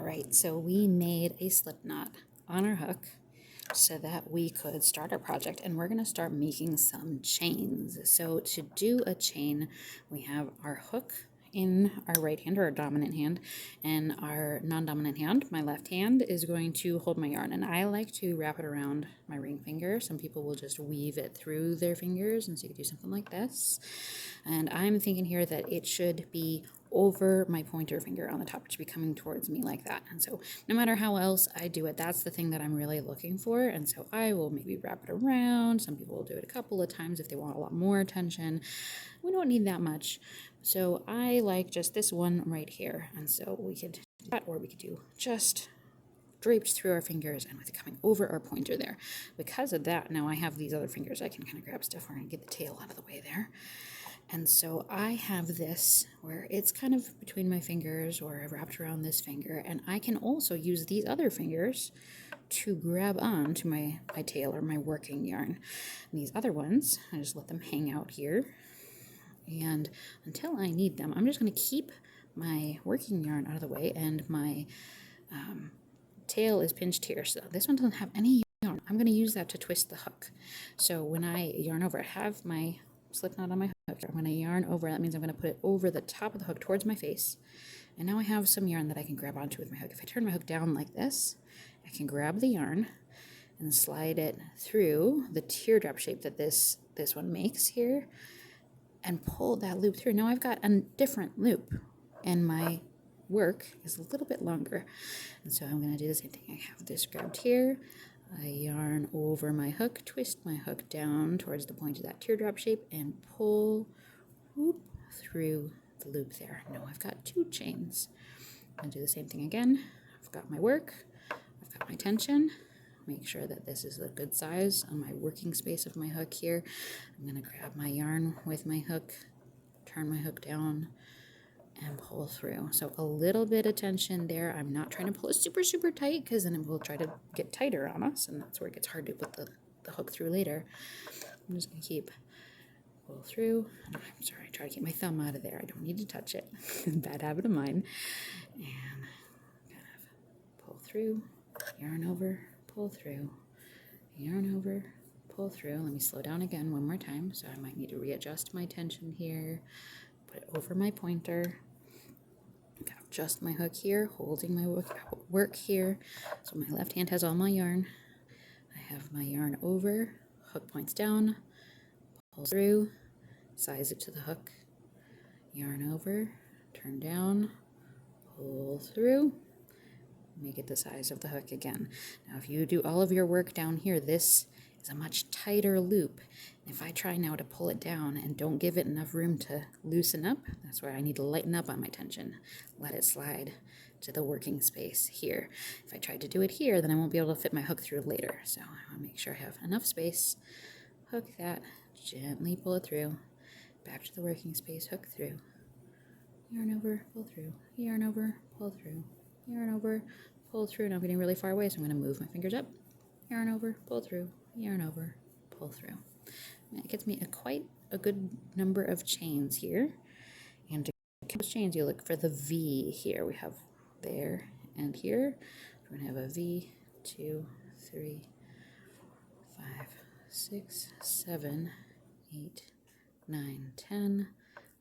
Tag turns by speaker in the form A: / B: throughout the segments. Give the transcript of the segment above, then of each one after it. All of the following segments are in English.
A: Alright, so we made a slip knot on our hook so that we could start our project, and we're going to start making some chains. So to do a chain, we have our hook in our right hand, or our dominant hand, and our non-dominant hand, my left hand, is going to hold my yarn, and I like to wrap it around my ring finger. Some people will just weave it through their fingers, and so you could do something like this. And I'm thinking here that it should be over my pointer finger on the top. It should be coming towards me like that. And so no matter how else I do it, that's the thing that I'm really looking for. And so I will maybe wrap it around. Some people will do it a couple of times if they want a lot more attention. We don't need that much. So I like just this one right here. And so we could do that, or we could do just draped through our fingers and with it coming over our pointer there. Because of that, now I have these other fingers. I can kind of grab stuff where I get the tail out of the way there. And so I have this where it's kind of between my fingers, or I've wrapped around this finger, and I can also use these other fingers to grab on to my tail or my working yarn. And these other ones, I just let them hang out here. And until I need them, I'm just going to keep my working yarn out of the way, and my tail is pinched here. So this one doesn't have any yarn. I'm going to use that to twist the hook. So when I yarn over, I have my slip knot on my hook. When I yarn over, that means I'm going to put it over the top of the hook towards my face. And now I have some yarn that I can grab onto with my hook. If I turn my hook down like this, I can grab the yarn and slide it through the teardrop shape that this one makes here and pull that loop through. Now I've got a different loop, and my work is a little bit longer. And so I'm going to do the same thing. I have this grabbed here. I yarn over my hook, twist my hook down towards the point of that teardrop shape, and pull whoop, through the loop there. Now I've got two chains. I'm going to do the same thing again. I've got my work, I've got my tension. Make sure that this is a good size on my working space of my hook here. I'm going to grab my yarn with my hook, turn my hook down, and pull through. So a little bit of tension there. I'm not trying to pull it super, super tight, because then it will try to get tighter on us, and that's where it gets hard to put the hook through later. I'm just going to keep pull through. I'm sorry, I try to keep my thumb out of there. I don't need to touch it. Bad habit of mine. And kind of pull through, yarn over, pull through, yarn over, pull through. Let me slow down again one more time. So I might need to readjust my tension here. Put it over my pointer. Adjust my hook here, holding my work here. So my left hand has all my yarn. I have my yarn over, hook points down, pull through, size it to the hook, yarn over, turn down, pull through, make it the size of the hook again. Now if you do all of your work down here, this is a much tighter loop. If I try now to pull it down and don't give it enough room to loosen up, that's where I need to lighten up on my tension. Let it slide to the working space here. If I tried to do it here, then I won't be able to fit my hook through later. So I want to make sure I have enough space. Hook that, gently pull it through, back to the working space, hook through, yarn over, pull through, yarn over, pull through, yarn over, pull through. Now I'm getting really far away, so I'm going to move my fingers up, yarn over, pull through, yarn over, pull through. And it gets me quite a good number of chains here. And to count those chains, you look for the V here. We have there and here. We're going to have a V, 2, 3, 5, 6, 7, 8, 9, 10,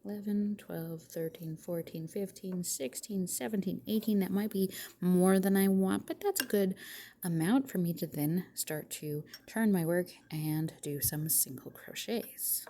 A: 11, 12, 13, 14, 15, 16, 17, 18. That might be more than I want, but that's a good amount for me to then start to turn my work and do some single crochets.